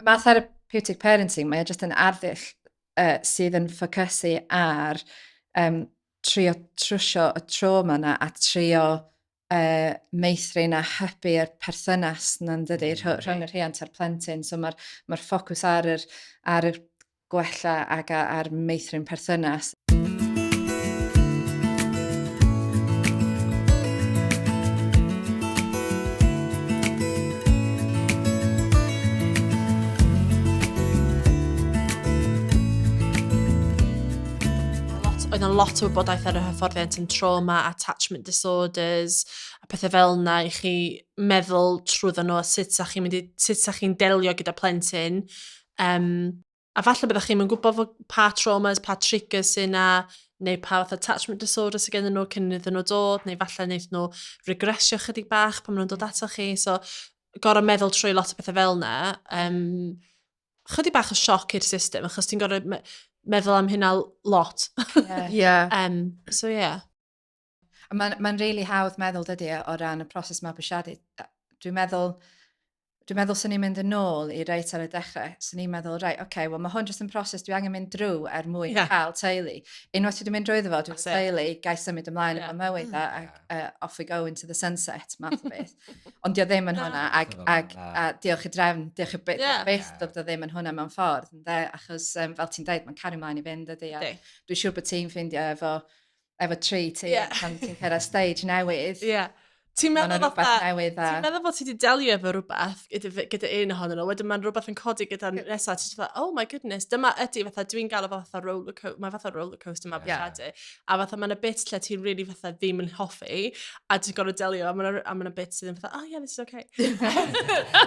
Mae therapeutic parenting, mae jyst yn arddull sydd yn ffocysu ar trio trwsio y trauma na a trio meithrin a hybu'r perthynas na'n dydi rhwng y rhiant a'r plentyn. So mae'r ffocws ar y gwella ac ar meithrin perthynas. Oedd yna lot o wybodaeth ar y hyfforddiant yn trauma, attachment disorders, a pethau fel yna i chi meddwl trwyddo nhw a sut sa chi'n delio gyda plentyn. A falle byddwch chi'n gwybod pa traumas, pa triggers sy'n yna, neu pa fath attachment disorders sydd gen nhw cyn iddyn nhw dod, neu falle wneud nhw regresio chydig bach pan maen nhw'n dod ato chi. So, gorau meddwl trwy lot o pethau fel yna. Chydig bach o sioc i'r system, achos ti'n gorau meddwl am hynna lot. So, yeah. Mae'n really hawdd meddwl dydy o ran y proses mabwysiadu. Dwi'n meddwl sy'n ni'n mynd yn ôl i reit ar y dechrau. Sy'n ni'n meddwl, wel mae hwn jyst yn proses dwi angen mynd drwy cael teulu. Unwaith dwi'n mynd drwy ddefo, dwi'n teulu, gai symud ymlaen efo mywyd a off we go into the sunset, math o beth. Ond dio ddim yn hwnna, a diolch i drefn, diolch i beth dod o ddim yn hwnna mewn ffordd. Achos, fel ti'n dweud, mae'n cario mlaen i fynd ydy. Dwi'n siŵr bod ti'n ffeindio efo tri ti pan ti'n cyrraedd stage newydd. Ti'n meddwl bod ti wedi delio efo rhywbeth gyda un ohonyn nhw, wedyn mae'n rhywbeth yn codi gyda nesaf, ti'n dweud, oh my goodness, dyma ydy fatha, dwi'n gael o fatha roller coaster mabwysiadu, a fatha mae'n y bit lle ti'n really fatha ddim yn hoffi, a ti'n gorau delio, a mae'n y bit sydd yn fatha, oh yeah, this is okay.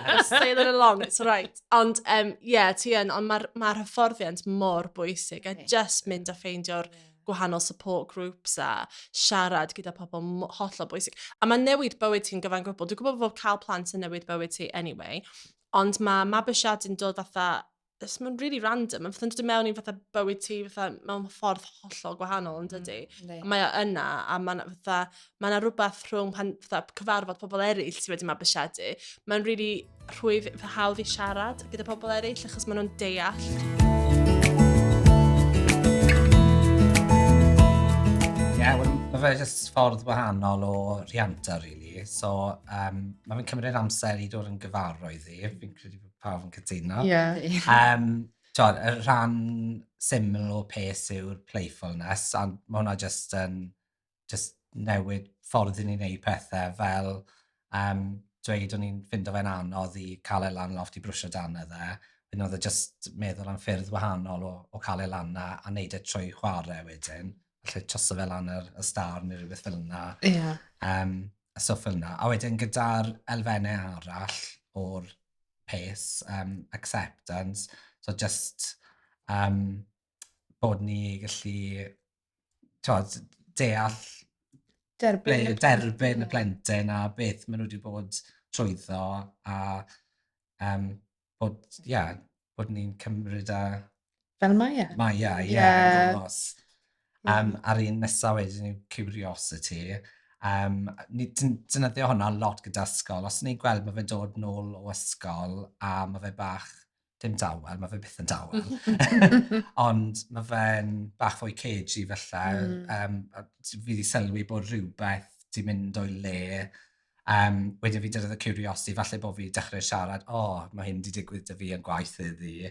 I'm sailing along, it's alright. Ond, ond mae'r hyfforddiant mor bwysig, a just mynd a ffeindio'r gwahanol support groups a siarad gyda pobl hollol bwysig. A mae newid bywyd ti'n gyfan gwbl. Dwi'n gwybod fod cael plant yn newid bywyd ti anyway, ond mae mabwysiadu'n dod fatha, mae'n really random, mae'n dod mewn i fatha bywyd ti fatha mewn ffordd hollol gwahanol yn dydi. Mae o yna, a mae rhywbeth rhwng pan cyfarfod pobl eraill sydd wedi mabwysiadu. Mae'n really rhwydd hawdd i siarad gyda pobl eraill, achos maen nhw'n deall. Mae fe jyst ffordd wahanol o rhianta, really. So, mae fe'n cymryd amser i dod yn gyfarwydd i. Fi'n credu bod pawb yn cytuno. Y rhan syml o pes yw'r playfulness, a mae hwnna jyst newid ffordd i ni'n gwneud pethau fel dweud o'n i'n ffindo fe'n anodd i cael ei lan loft i brwsio dan dde. Fy'n oedd e jyst meddwl am ffyrdd wahanol o cael ei lan a wneud e trwy chwarae wedyn. Felly choso fel lan y star neu rhywbeth fel yna. A stwff fel yna. A wedyn gyda'r elfennau arall o'r pace, acceptance, so just bod ni gallu deall derbyn y plentyn a beth maen nhw wedi bod trwyddo a bod ni'n cymryd fel Mae. Ar un nesaf wedyn yw curiosity. Dynyddio hwnna lot gyda ysgol. Os ni'n gweld mae fe'n dod nôl o ysgol a mae fe bach, dim dawel, mae fe byth yn dawel. Ond mae fe'n bach fwy cagey felly. Fi wedi sylwi bod rhywbeth di mynd o'i le. Wedyn fi dyredd y curiosity, falle bod fi dechrau siarad, mae hyn wedi digwydd dy fi yn gwaith iddi.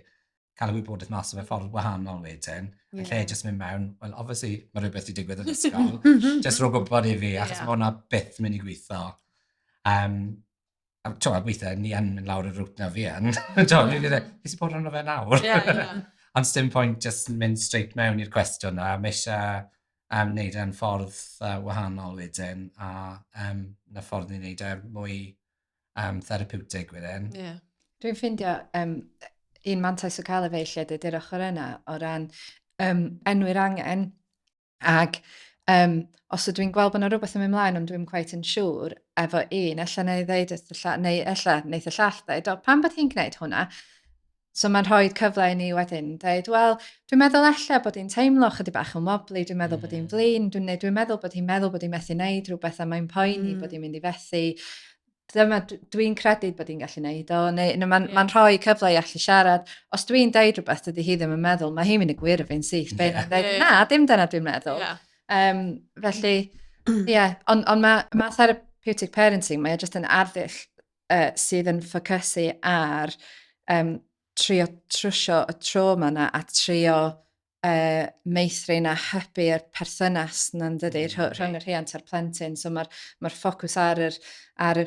Cael y wybodaeth mas o fe ffordd wahanol wedyn. Yn lle jyst mynd mewn, well, obviously, mae rhywbeth wedi digwydd yn ysgol. Jyst rhoi gwybod i fi, achos mae hwnna byth mynd i gweithio. Weithiau, ni yn mynd lawr y rwt na fi yn. Fes i bod arno fe nawr. Ond dim pwynt jyst mynd straight mewn i'r cwestiwn na. Mae eisiau wneud e'n ffordd wahanol wedyn, a na ffordd ni'n wneud e mwy therapeutig wedyn. Dwi'n ffindio un mantais o cael lle dydy'r ochr yna o ran enwi'r angen ac os ydw i'n gweld bod yna rhywbeth yn mynd mlaen ond dwi'n quite yn siŵr efo un, ella neu ddeud neu ella wneud y llall dweud, pan bod hi'n gwneud hwnna? So mae'n rhoi cyfle i ni wedyn dweud, wel, dwi'n meddwl ella bod hi'n teimlo chydig bach yn wobli, dwi'n meddwl bod hi'n flin, dwi'n meddwl bod hi'n methu wneud rhywbeth a mae'n poeni bod hi'n mynd i fethu. dyma dwi'n credu bod hi'n gallu neud o, neu mae'n rhoi cyfle i allu siarad. Os dwi'n deud rhywbeth dydy hi ddim yn meddwl, mae hi'n mynd i gwir o fi'n syth. Na, dim dyna dwi'n meddwl. Felly, ond mae therapeutic parenting, mae jyst yn arddull sydd yn ffocysu ar trio trwsio y trauma na a trio meithrin a hybu'r perthynas na'n dydy rhwng y rhiant a'r plentyn. So mae'r ffocws ar y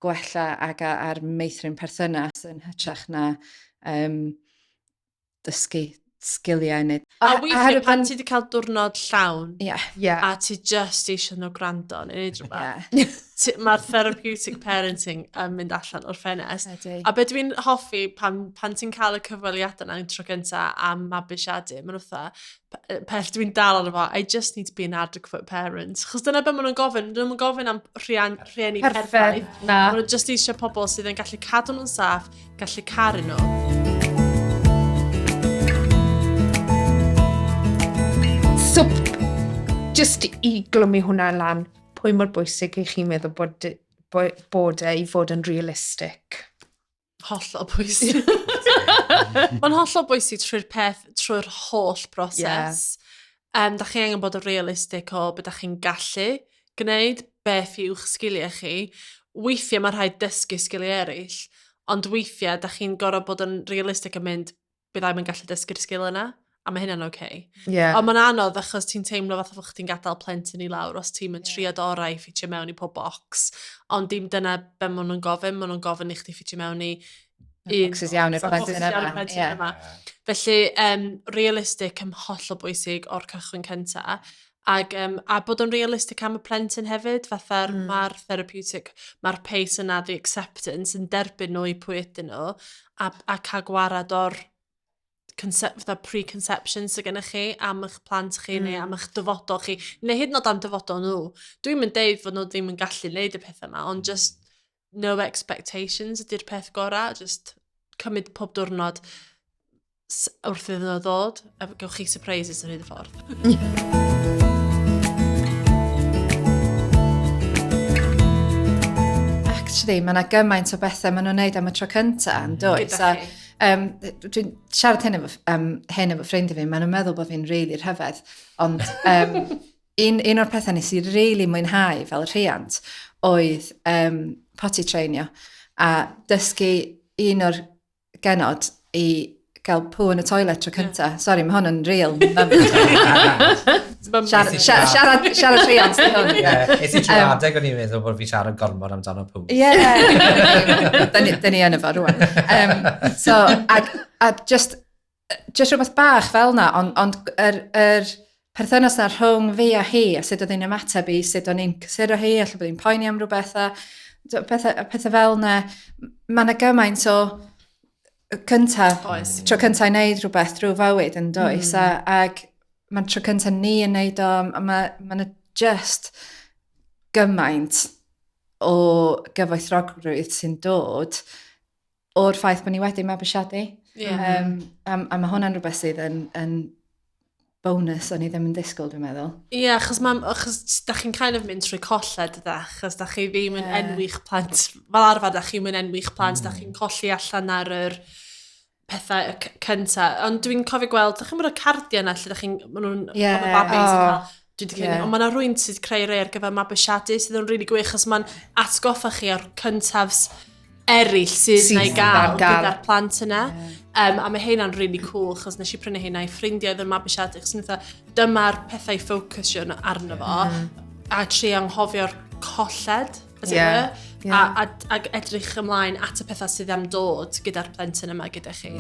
gwella ac ar meithrin perthynas yn hytrach na dysgu sgiliau neu... A weithio pan ti wedi cael diwrnod llawn a ti just eisiau nhw gwrando neu neud rhywbeth, mae'r therapeutic parenting yn mynd allan o'r ffenest. A be dwi'n hoffi pan ti'n cael y cyfweliadau yna'n tro gyntaf am mabwysiadu, mae'n fatha, peth dwi'n dal arno fo, I just need to be an adequate parent. Chos dyna be maen nhw'n gofyn, dyn nhw'n gofyn am rhieni perffaith. Maen nhw just eisiau pobl sydd yn gallu cadw nhw'n saff, gallu caru nhw. So, just i glwmu hwnna lan, pwy mor bwysig i chi'n meddwl bod e i fod yn realistic? Hollol bwysig. Mae'n hollol bwysig trwy'r holl broses. Da chi angen bod yn realistic o beth da chi'n gallu gwneud, beth yw'ch sgiliau chi. Weithiau mae rhaid dysgu sgiliau eraill, ond weithiau da chi'n gorau bod yn realistic yn mynd, byddai'n mynd gallu dysgu'r sgil yna. A mae hynna'n oce. Ond mae'n anodd achos ti'n teimlo fatha fod chdi'n gadael plentyn i lawr os ti'n mynd triad orau i ffitio mewn i pob bocs. Ond dim dyna be maen nhw'n gofyn i chdi ffitio mewn i bocsys iawn i'r plentyn yma. Felly, realistic yn hollol bwysig o'r cychwyn cyntaf. A bod yn realistic am y plentyn hefyd, fatha mae'r therapeutic, mae'r pace yna, the acceptance, yn derbyn nhw i pwy ydyn nhw, a cael gwarad o'r preconceptions sydd gennych chi am eich plant chi neu am eich dyfodol chi, neu hyd yn oed am dyfodol nhw. Dwi'n mynd deud fod nhw ddim yn gallu neud y pethau yma, ond just no expectations ydy'r peth gorau, just cymryd pob diwrnod wrth iddyn nhw ddod, a gewch chi surprises yn hyd y ffordd. Actually, mae yna gymaint o bethau maen nhw'n neud am y tro cyntaf yn does. Dwi'n siarad hyn efo ffrindiau fi, maen nhw'n meddwl bod fi'n really rhyfedd, ond un o'r pethau nes i really mwynhau fel rhiant oedd potty trainio a dysgu un o'r genod i gael pŵ yn y toilet tro cyntaf. Sorry, mae hwn yn real. Siarad rhiant. Is i trwy adeg o'n i'n meddwl bod fi siarad gormod amdano pŵ. Dyn ni yn efo rwan. A just rhywbeth bach fel na, ond yr perthynas na rhwng fi a hi, a sut oedd hi'n ymateb i, sut o'n i'n cysidro hi, allan bod hi'n poeni am rhywbeth, a pethau fel na, mae yna gymaint o tro cyntaf i wneud rhywbeth drwy fywyd yn does, ac mae'n tro cyntaf ni yn wneud o, mae'n just gymaint o gyfoethrogrwydd sy'n dod o'r ffaith bod ni wedi mabwysiadu. A mae hwnna'n rhywbeth sydd yn bonus o'n i ddim yn disgwyl, dwi'n meddwl. Achos da chi'n kind of mynd trwy colled ydych, achos da chi ddim yn enwych plant. Fel arfer, da chi'n mynd enwych plant, da chi'n colli allan ar yr pethau cyntaf. Ond dwi'n cofio gweld, da chi'n mynd o'r cardiau yna, lle da chi'n, maen nhw'n babis yn cael, ond mae yna rwy'n sydd creu rei ar gyfer mabwysiadu sydd yn rili gwych, achos mae'n atgoffa chi o'r cyntafs eraill sydd na'i gael gyda'r plant yna. A mae hynna'n really cool, chos nes i prynu hynna i ffrindiau yn mabwysiadu, chos dyma'r pethau ffocysio arno fo, a tri anghofio'r colled, a edrych ymlaen at y pethau sydd am dod gyda'r plentyn yma gyda chi.